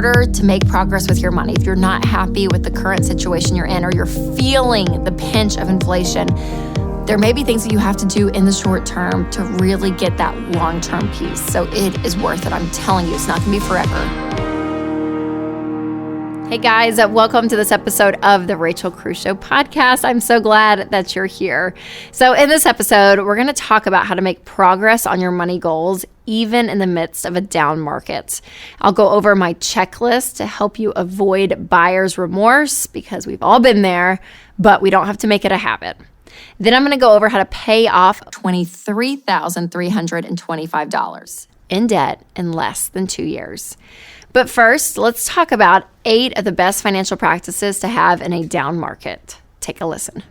order to make progress with your money, if you're not happy with the current situation you're in, or you're feeling the pinch of inflation, there may be things that you have to do in the short term to really get that long-term peace. So it is worth it. I'm telling you, it's not gonna be forever. Hey guys, welcome to this episode of the Rachel Cruze Show podcast. I'm so glad that you're here. So in this episode, we're going to talk about how to make progress on your money goals, even in the midst of a down market. I'll go over my checklist to help you avoid buyer's remorse, because we've all been there, but we don't have to make it a habit. Then I'm going to go over how to pay off $23,325 in debt in less than 2 years. But first, let's talk about 8 of the best financial practices to have in a down market. Take a listen.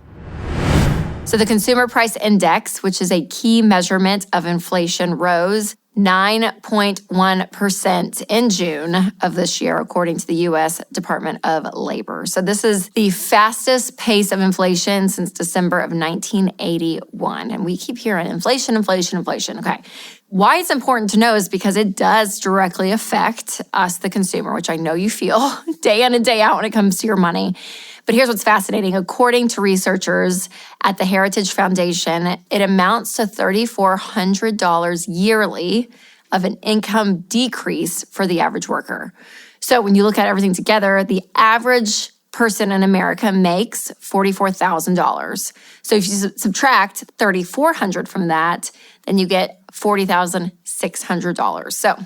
So the Consumer Price Index, which is a key measurement of inflation, rose 9.1% in June of this year, according to the U.S. Department of Labor. So this is the fastest pace of inflation since December of 1981. And we keep hearing inflation. Okay. Why it's important to know is because it does directly affect us, the consumer, which I know you feel day in and day out when it comes to your money. But here's what's fascinating. According to researchers at the Heritage Foundation, it amounts to $3,400 yearly of an income decrease for the average worker. So when you look at everything together, the average person in America makes $44,000. So if you subtract $3,400 from that, then you get $40,600. So,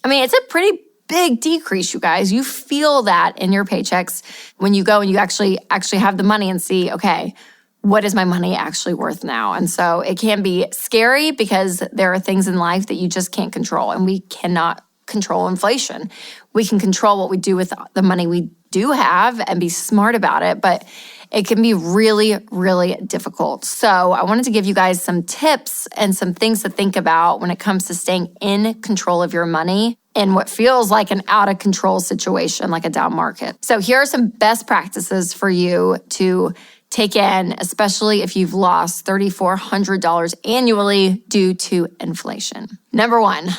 I mean, it's a pretty big decrease, you guys. You feel that in your paychecks when you go and you actually have the money and see, okay, what is my money actually worth now? And so it can be scary because there are things in life that you just can't control, and we cannot control inflation. We can control what we do with the money we do have and be smart about it, but it can be really, really difficult. So I wanted to give you guys some tips and some things to think about when it comes to staying in control of your money in what feels like an out of control situation, like a down market. So here are some best practices for you to take in, especially if you've lost $3,400 annually due to inflation. Number 1,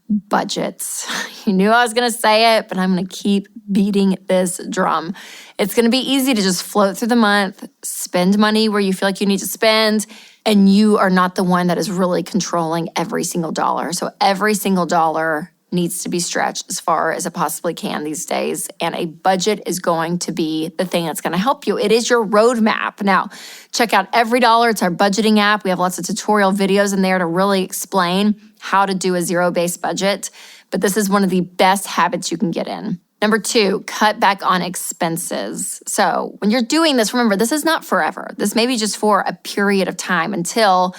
budgets. You knew I was going to say it, but I'm going to keep beating this drum. It's going to be easy to just float through the month, spend money where you feel like you need to spend, and you are not the one that is really controlling every single dollar. So every single dollar needs to be stretched as far as it possibly can these days. And a budget is going to be the thing that's going to help you. It is your roadmap. Now, check out Every Dollar. It's our budgeting app. We have lots of tutorial videos in there to really explain how to do a zero-based budget. But this is one of the best habits you can get in. Number 2, cut back on expenses. So when you're doing this, remember, this is not forever. This may be just for a period of time until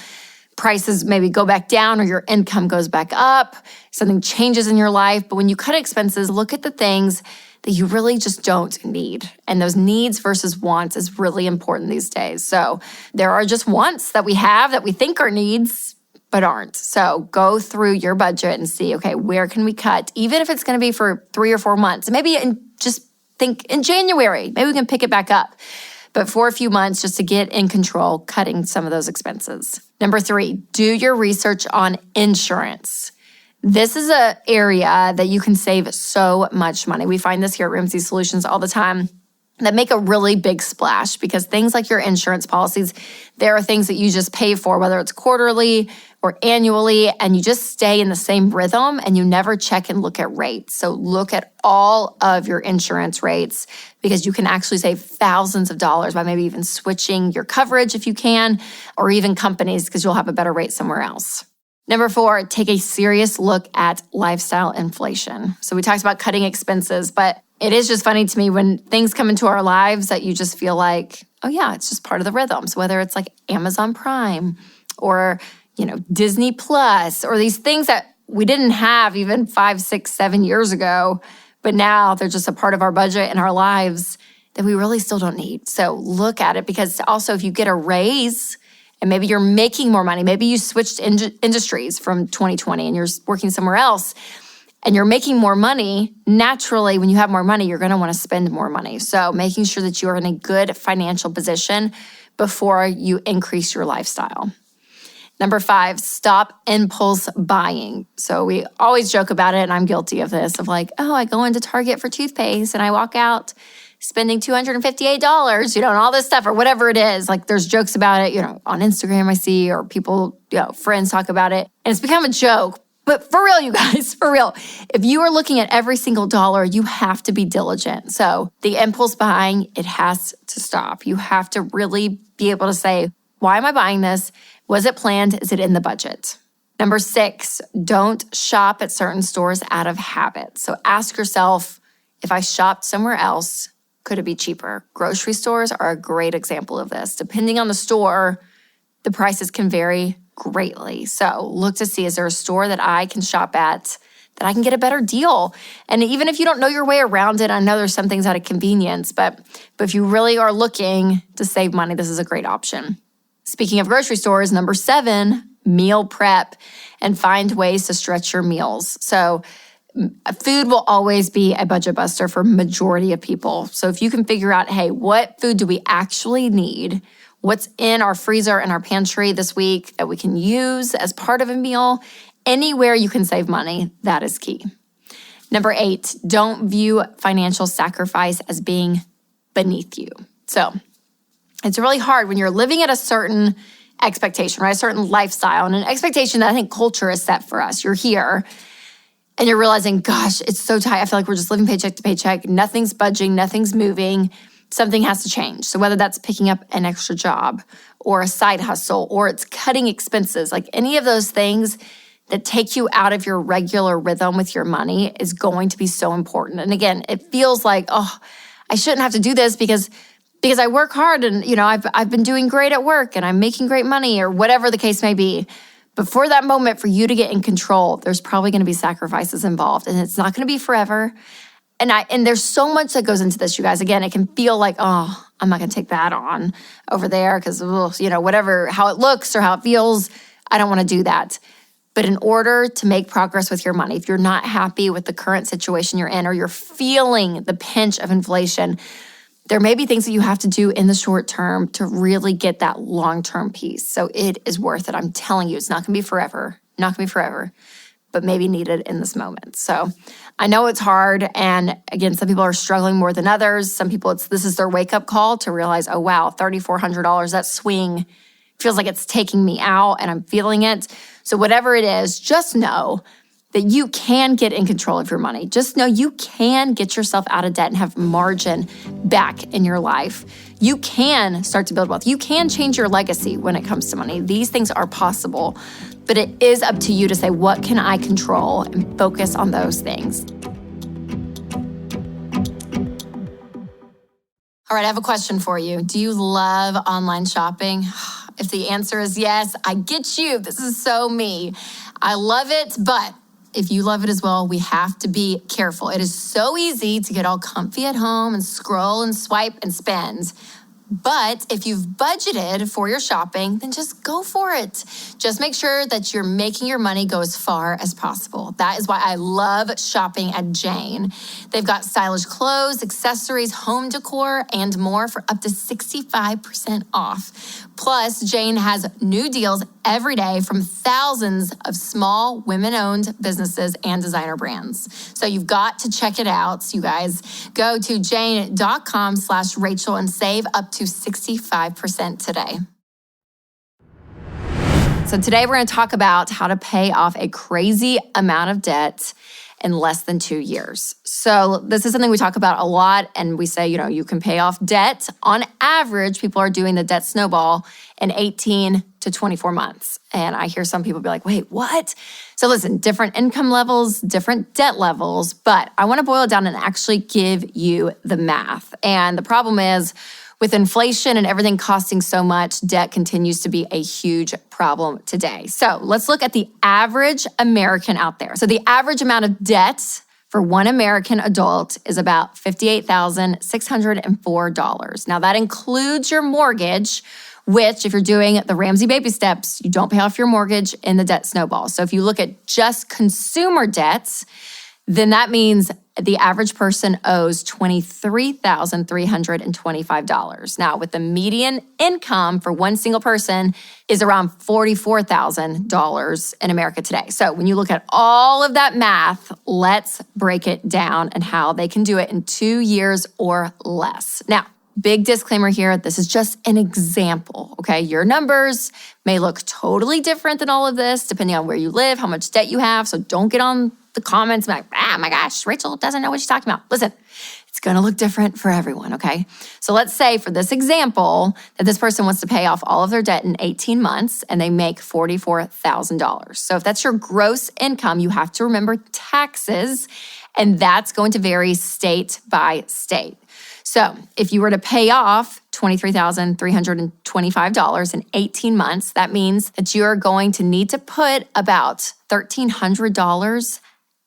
prices maybe go back down or your income goes back up, something changes in your life. But when you cut expenses, look at the things that you really just don't need. And those needs versus wants is really important these days. So there are just wants that we have that we think are needs, but aren't. So go through your budget and see, okay, where can we cut? Even if it's going to be for 3 or 4 months, maybe just think in January, maybe we can pick it back up. But for a few months, just to get in control, cutting some of those expenses. Number 3, do your research on insurance. This is an area that you can save so much money. We find this here at Ramsey Solutions all the time that make a really big splash, because things like your insurance policies, there are things that you just pay for, whether it's quarterly or annually, and you just stay in the same rhythm and you never check and look at rates. So look at all of your insurance rates, because you can actually save thousands of dollars by maybe even switching your coverage if you can, or even companies, because you'll have a better rate somewhere else. Number 4, take a serious look at lifestyle inflation. So we talked about cutting expenses, but it is just funny to me when things come into our lives that you just feel like, oh yeah, it's just part of the rhythms, whether it's like Amazon Prime or, Disney Plus, or these things that we didn't have even 5, 6, 7 years ago, but now they're just a part of our budget and our lives that we really still don't need. So look at it, because also if you get a raise and maybe you're making more money, maybe you switched industries from 2020 and you're working somewhere else, and you're making more money, naturally, when you have more money, you're going to want to spend more money. So making sure that you're in a good financial position before you increase your lifestyle. Number 5, stop impulse buying. So we always joke about it, and I'm guilty of this, of like, oh, I go into Target for toothpaste and I walk out spending $258, and all this stuff or whatever it is. Like there's jokes about it, on Instagram I see, or people, friends talk about it. And it's become a joke. But for real, you guys, for real, if you are looking at every single dollar, you have to be diligent. So the impulse buying, it has to stop. You have to really be able to say, why am I buying this? Was it planned? Is it in the budget? Number 6, don't shop at certain stores out of habit. So ask yourself, if I shopped somewhere else, could it be cheaper? Grocery stores are a great example of this. Depending on the store, the prices can vary greatly. So look to see, is there a store that I can shop at that I can get a better deal? And even if you don't know your way around it, I know there's some things out of convenience, but if you really are looking to save money, this is a great option. Speaking of grocery stores, number 7, meal prep and find ways to stretch your meals. So food will always be a budget buster for majority of people. So if you can figure out, hey, what food do we actually need? What's in our freezer and our pantry this week that we can use as part of a meal? Anywhere you can save money, that is key. Number 8, don't view financial sacrifice as being beneath you. So it's really hard when you're living at a certain expectation, right? A certain lifestyle and an expectation that I think culture has set for us. You're here and you're realizing, gosh, it's so tight. I feel like we're just living paycheck to paycheck. Nothing's budging, nothing's moving. Something has to change. So whether that's picking up an extra job or a side hustle or it's cutting expenses, like any of those things that take you out of your regular rhythm with your money is going to be so important. And again, it feels like, oh, I shouldn't have to do this because I work hard and, I've been doing great at work and I'm making great money or whatever the case may be. But for that moment, for you to get in control, there's probably going to be sacrifices involved and it's not going to be forever. And there's so much that goes into this, you guys. Again, it can feel like, oh, I'm not going to take that on over there because, whatever, how it looks or how it feels, I don't want to do that. But in order to make progress with your money, if you're not happy with the current situation you're in or you're feeling the pinch of inflation, there may be things that you have to do in the short term to really get that long-term piece. So it is worth it. I'm telling you, it's not going to be forever, but maybe needed in this moment. So I know it's hard. And again, some people are struggling more than others. Some people, this is their wake-up call to realize, oh, wow, $3,400, that swing feels like it's taking me out and I'm feeling it. So whatever it is, just know that you can get in control of your money. Just know you can get yourself out of debt and have margin back in your life. You can start to build wealth. You can change your legacy when it comes to money. These things are possible, but it is up to you to say, what can I control and focus on those things. All right, I have a question for you. Do you love online shopping? If the answer is yes, I get you. This is so me. I love it, but if you love it as well, we have to be careful. It is so easy to get all comfy at home and scroll and swipe and spend. But if you've budgeted for your shopping, then just go for it. Just make sure that you're making your money go as far as possible. That is why I love shopping at Jane. They've got stylish clothes, accessories, home decor, and more for up to 65% off. Plus, Jane has new deals every day from thousands of small women-owned businesses and designer brands. So you've got to check it out, you guys. Go to jane.com/Rachel and save up to 65% today. So today we're going to talk about how to pay off a crazy amount of debt in less than 2 years. So this is something we talk about a lot, and we say, you can pay off debt. On average, people are doing the debt snowball in 18 to 24 months. And I hear some people be like, wait, what? So listen, different income levels, different debt levels, but I want to boil it down and actually give you the math. And the problem is, with inflation and everything costing so much, debt continues to be a huge problem today. So let's look at the average American out there. So the average amount of debt for one American adult is about $58,604. Now that includes your mortgage, which if you're doing the Ramsey baby steps, you don't pay off your mortgage in the debt snowball. So if you look at just consumer debts, then that means the average person owes $23,325. Now, with the median income for one single person is around $44,000 in America today. So when you look at all of that math, let's break it down and how they can do it in 2 years or less. Now, big disclaimer here, this is just an example, okay? Your numbers may look totally different than all of this, depending on where you live, how much debt you have. So don't get on the comments like, my gosh, Rachel doesn't know what she's talking about. Listen, it's gonna look different for everyone, okay? So let's say for this example that this person wants to pay off all of their debt in 18 months and they make $44,000. So if that's your gross income, you have to remember taxes, and that's going to vary state by state. So if you were to pay off $23,325 in 18 months, that means that you're going to need to put about $1,300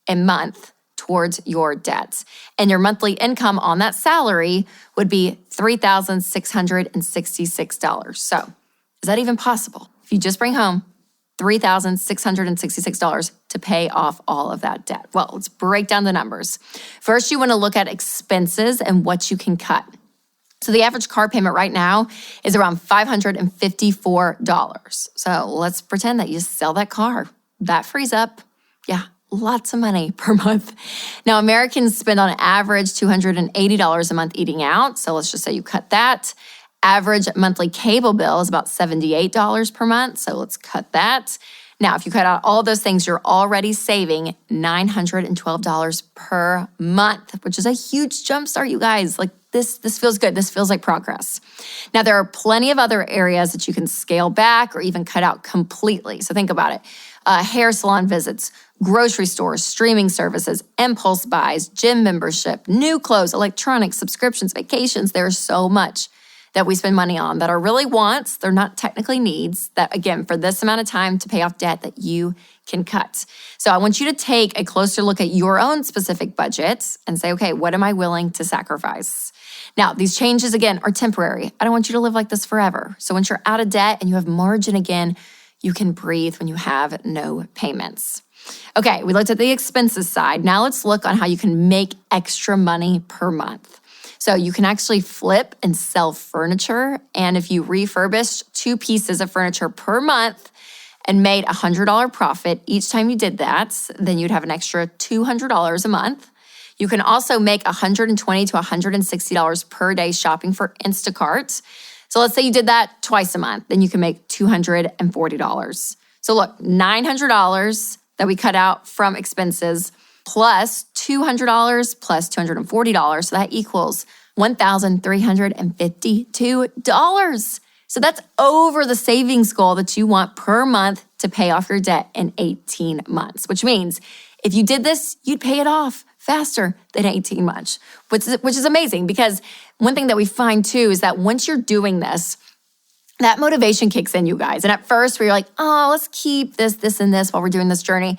a month towards your debts. And your monthly income on that salary would be $3,666. So is that even possible? If you just bring home $3,666 to pay off all of that debt. Well, let's break down the numbers. First, you want to look at expenses and what you can cut. So the average car payment right now is around $554. So let's pretend that you sell that car. That frees up, lots of money per month. Now, Americans spend on average $280 a month eating out. So let's just say you cut that. Average monthly cable bill is about $78 per month, so let's cut that. Now, if you cut out all those things, you're already saving $912 per month, which is a huge jumpstart, you guys. Like this feels good. This feels like progress. Now, there are plenty of other areas that you can scale back or even cut out completely. So think about it. Hair salon visits, grocery stores, streaming services, impulse buys, gym membership, new clothes, electronics, subscriptions, vacations. There's so much that we spend money on that are really wants. They're not technically needs that, again, for this amount of time to pay off debt that you can cut. So I want you to take a closer look at your own specific budget and say, okay, what am I willing to sacrifice? Now, these changes, again, are temporary. I don't want you to live like this forever. So once you're out of debt and you have margin again, you can breathe when you have no payments. Okay, we looked at the expenses side. Now let's look on how you can make extra money per month. So you can actually flip and sell furniture. And if you refurbished 2 pieces of furniture per month and made a $100 profit each time you did that, then you'd have an extra $200 a month. You can also make $120 to $160 per day shopping for Instacart. So let's say you did that twice a month, then you can make $240. So look, $900 that we cut out from expenses plus $200 plus $240. So that equals $1,352. So that's over the savings goal that you want per month to pay off your debt in 18 months, which means if you did this, you'd pay it off faster than 18 months, which is amazing, because one thing that we find too is that once you're doing this, that motivation kicks in, you guys. And at first where you're like, oh, let's keep this, and this while we're doing this journey.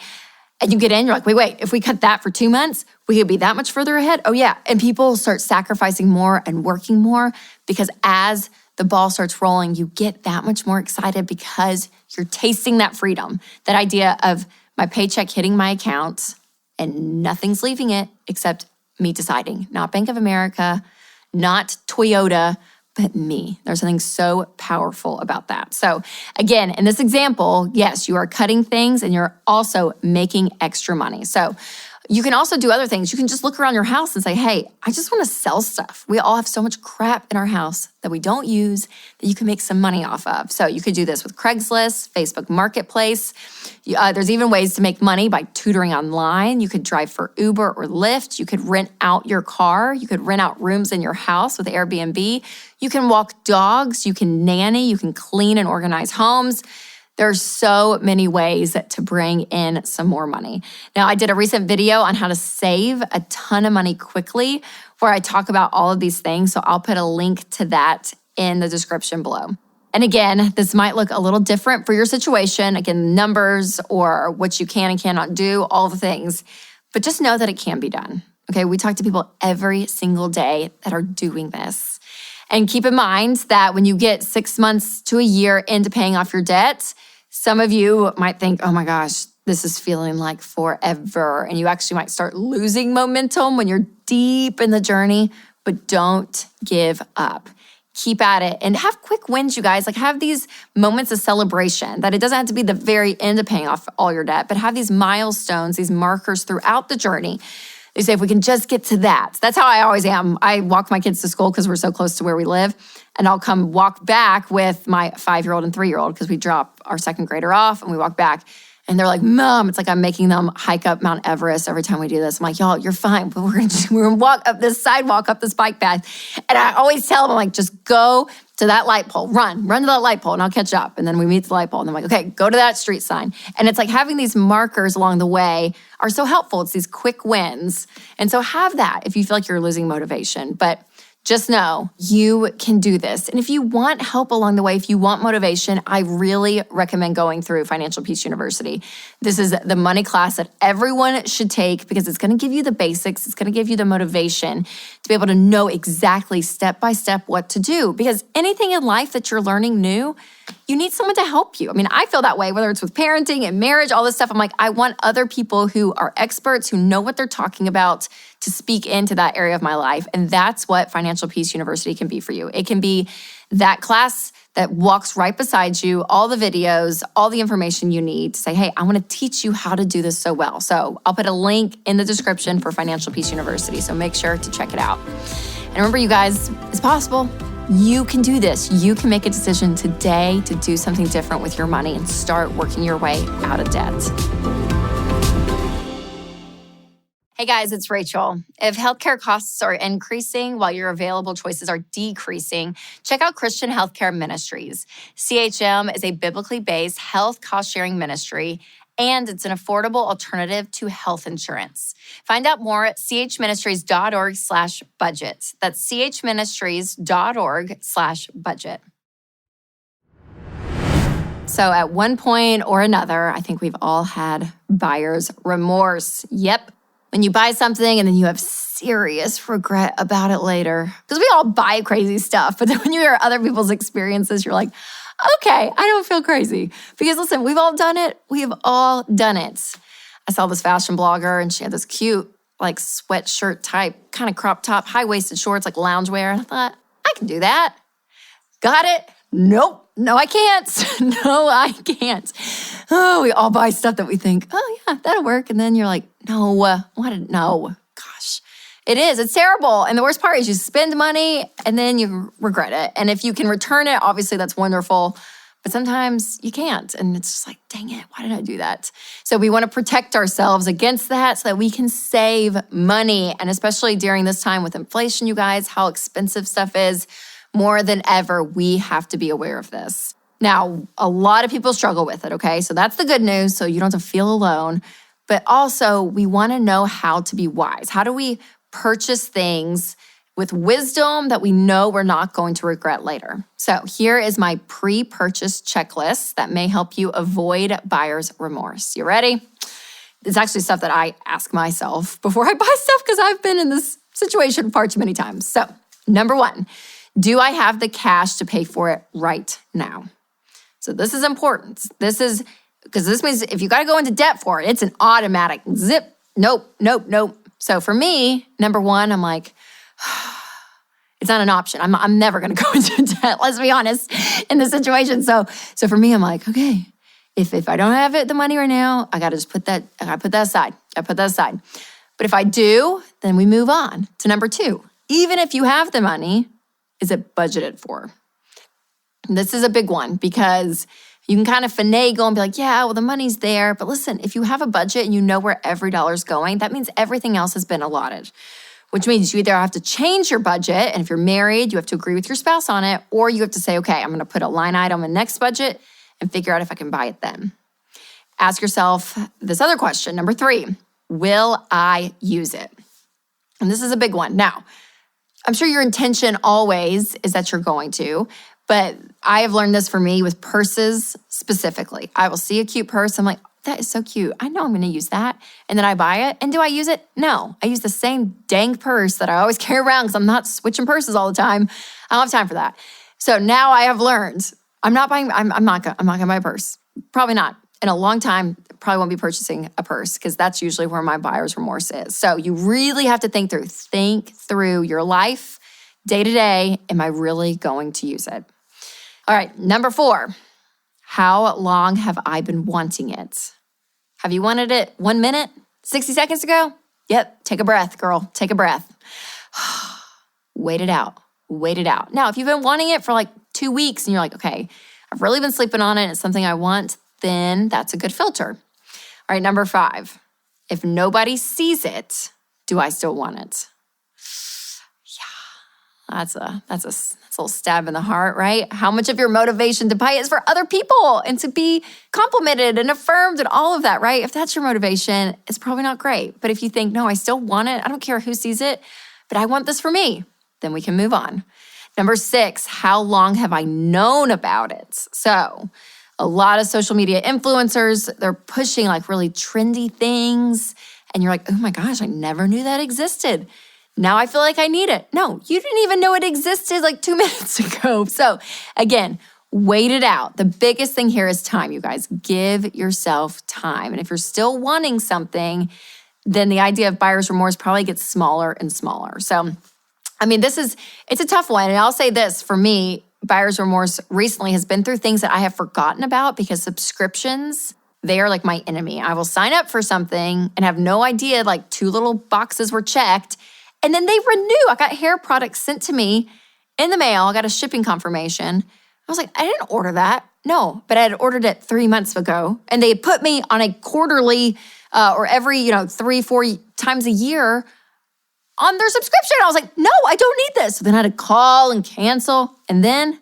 And you get in, you're like, wait, if we cut that for 2 months, we could be that much further ahead. Oh yeah, and people start sacrificing more and working more, because as the ball starts rolling, you get that much more excited because you're tasting that freedom, that idea of my paycheck hitting my account and nothing's leaving it except me deciding, not Bank of America, not Toyota, but me. There's something so powerful about that. So again, in this example, yes, you are cutting things and you're also making extra money. So you can also do other things. You can just look around your house and say, hey, I just want to sell stuff. We all have so much crap in our house that we don't use that you can make some money off of. So you could do this with Craigslist, Facebook Marketplace. There's even ways to make money by tutoring online. You could drive for Uber or Lyft. You could rent out your car. You could rent out rooms in your house with Airbnb. You can walk dogs. You can nanny. You can clean and organize homes. There's so many ways to bring in some more money. Now, I did a recent video on how to save a ton of money quickly, where I talk about all of these things. So I'll put a link to that in the description below. And again, this might look a little different for your situation. Again, numbers or what you can and cannot do, all the things. But just know that it can be done. Okay, we talk to people every single day that are doing this. And keep in mind that when you get 6 months to a year into paying off your debt, some of you might think, oh my gosh, this is feeling like forever. And you actually might start losing momentum when you're deep in the journey, but don't give up. Keep at it and have quick wins, you guys. Like have these moments of celebration that it doesn't have to be the very end of paying off all your debt, but have these milestones, these markers throughout the journey. They say, if we can just get to that. That's how I always am. I walk my kids to school because we're so close to where we live. And I'll come walk back with my 5-year-old and 3-year-old because we drop our second grader off and we walk back. And they're like, Mom, it's like I'm making them hike up Mount Everest every time we do this. I'm like, y'all, you're fine, but we're gonna walk up this sidewalk, up this bike path. And I always tell them, I'm like, just go to that light pole, run to that light pole and I'll catch up. And then we meet the light pole and I'm like, okay, go to that street sign. And it's like having these markers along the way are so helpful. It's these quick wins. And so have that if you feel like you're losing motivation. But just know you can do this. And if you want help along the way, if you want motivation, I really recommend going through Financial Peace University. This is the money class that everyone should take because it's going to give you the basics. It's going to give you the motivation to be able to know exactly step by step what to do. Because anything in life that you're learning new, you need someone to help you. I mean, I feel that way, whether it's with parenting and marriage, all this stuff. I'm like, I want other people who are experts, who know what they're talking about to speak into that area of my life. And that's what Financial Peace University can be for you. It can be that class that walks right beside you, all the videos, all the information you need to say, hey, I want to teach you how to do this so well. So I'll put a link in the description for Financial Peace University. So make sure to check it out. And remember, you guys, it's possible. You can do this. You can make a decision today to do something different with your money and start working your way out of debt. Hey guys, it's Rachel. If healthcare costs are increasing while your available choices are decreasing, check out Christian Healthcare Ministries. CHM is a biblically based health cost-sharing ministry, and it's an affordable alternative to health insurance. Find out more at chministries.org/budget. That's chministries.org/budget. So at one point or another, I think we've all had buyer's remorse. Yep. When you buy something and then you have serious regret about it later. Because we all buy crazy stuff, but then when you hear other people's experiences, you're like, okay, I don't feel crazy. Because listen, we've all done it. We have all done it. I saw this fashion blogger and she had this cute like sweatshirt type, kind of crop top, high-waisted shorts, like loungewear. And I thought, I can do that. Got it? Nope. No, I can't. No, I can't. Oh, we all buy stuff that we think, oh yeah, that'll work. And then you're like, no, no, gosh. It is, it's terrible. And the worst part is you spend money and then you regret it. And if you can return it, obviously that's wonderful. But sometimes you can't. And it's just like, dang it, why did I do that? So we want to protect ourselves against that so that we can save money. And especially during this time with inflation, you guys, how expensive stuff is. More than ever, we have to be aware of this. Now, a lot of people struggle with it, okay? So that's the good news, so you don't have to feel alone. But also, we want to know how to be wise. How do we purchase things with wisdom that we know we're not going to regret later? So here is my pre-purchase checklist that may help you avoid buyer's remorse. You ready? It's actually stuff that I ask myself before I buy stuff because I've been in this situation far too many times. So, number 1, do I have the cash to pay for it right now? So this is important. This is, because this means if you got to go into debt for it, it's an automatic zip. Nope. So for me, number 1, I'm like, it's not an option. I'm never going to go into debt, let's be honest, in this situation. So for me, I'm like, okay, if I don't have the money right now, I got to just put that aside. But if I do, then we move on to number 2. Even if you have the money, is it budgeted for? This is a big one because you can kind of finagle and be like, yeah, well, the money's there. But listen, if you have a budget and you know where every dollar's going, that means everything else has been allotted, which means you either have to change your budget. And if you're married, you have to agree with your spouse on it, or you have to say, okay, I'm going to put a line item in next budget and figure out if I can buy it then. Ask yourself this other question, number 3, will I use it? And this is a big one. Now, I'm sure your intention always is that you're going to, but I have learned this for me with purses specifically. I will see a cute purse. I'm like, that is so cute. I know I'm going to use that. And then I buy it. And do I use it? No. I use the same dang purse that I always carry around because I'm not switching purses all the time. I don't have time for that. So now I have learned I'm not going to buy a purse. Probably not. in a long time, probably won't be purchasing a purse because that's usually where my buyer's remorse is. So you really have to think through your life day to day. Am I really going to use it? All right, number 4, how long have I been wanting it? Have you wanted it 1 minute, 60 seconds ago? Yep, take a breath, girl, take a breath. Wait it out. Now, if you've been wanting it for like 2 weeks and you're like, okay, I've really been sleeping on it, it's something I want, then that's a good filter. All right, number 5, if nobody sees it, do I still want it? Yeah, that's a little stab in the heart, right? How much of your motivation to buy is for other people and to be complimented and affirmed and all of that, right? If that's your motivation, it's probably not great. But if you think, no, I still want it, I don't care who sees it, but I want this for me, then we can move on. Number 6, how long have I known about it? So a lot of social media influencers, they're pushing like really trendy things. And you're like, oh my gosh, I never knew that existed. Now I feel like I need it. No, you didn't even know it existed like 2 minutes ago. So again, wait it out. The biggest thing here is time, you guys. Give yourself time. And if you're still wanting something, then the idea of buyer's remorse probably gets smaller and smaller. So, I mean, it's a tough one. And I'll say this, for me, buyer's remorse recently has been through things that I have forgotten about because subscriptions, they are like my enemy. I will sign up for something and have no idea, like 2 little boxes were checked, and then they renew. I got hair products sent to me in the mail. I got a shipping confirmation. I was like, I didn't order that. No, but I had ordered it 3 months ago, and they had put me on a quarterly or every 3-4 times a year on their subscription. I was like, no, I don't need this. So then I had to call and cancel. And then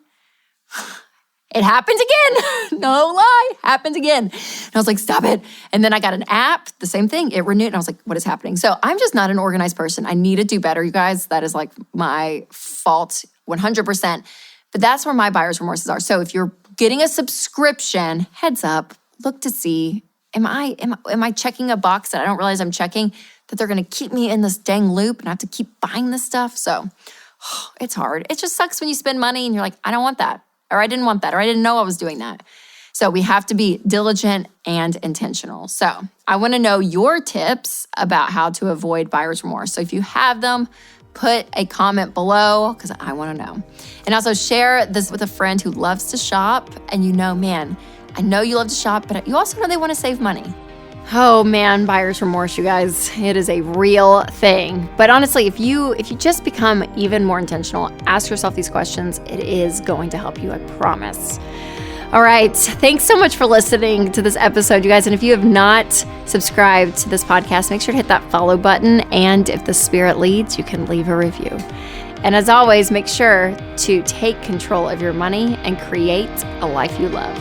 it happened again. No lie, happened again. And I was like, stop it. And then I got an app, the same thing. It renewed. And I was like, what is happening? So I'm just not an organized person. I need to do better, you guys. That is like my fault 100%. But that's where my buyer's remorses are. So if you're getting a subscription, heads up, look to see, am I checking a box that I don't realize I'm checking, that they're going to keep me in this dang loop and I have to keep buying this stuff? So it's hard. It just sucks when you spend money and you're like, I don't want that, or I didn't want that, or I didn't know I was doing that. So we have to be diligent and intentional. So I want to know your tips about how to avoid buyer's remorse. So if you have them, put a comment below because I want to know. And also share this with a friend who loves to shop and man, I know you love to shop, but you also know they want to save money. Oh man, buyer's remorse, you guys. It is a real thing. But honestly, if you just become even more intentional, ask yourself these questions, it is going to help you, I promise. All right. Thanks so much for listening to this episode, you guys. And if you have not subscribed to this podcast, make sure to hit that follow button. And if the spirit leads, you can leave a review. And as always, make sure to take control of your money and create a life you love.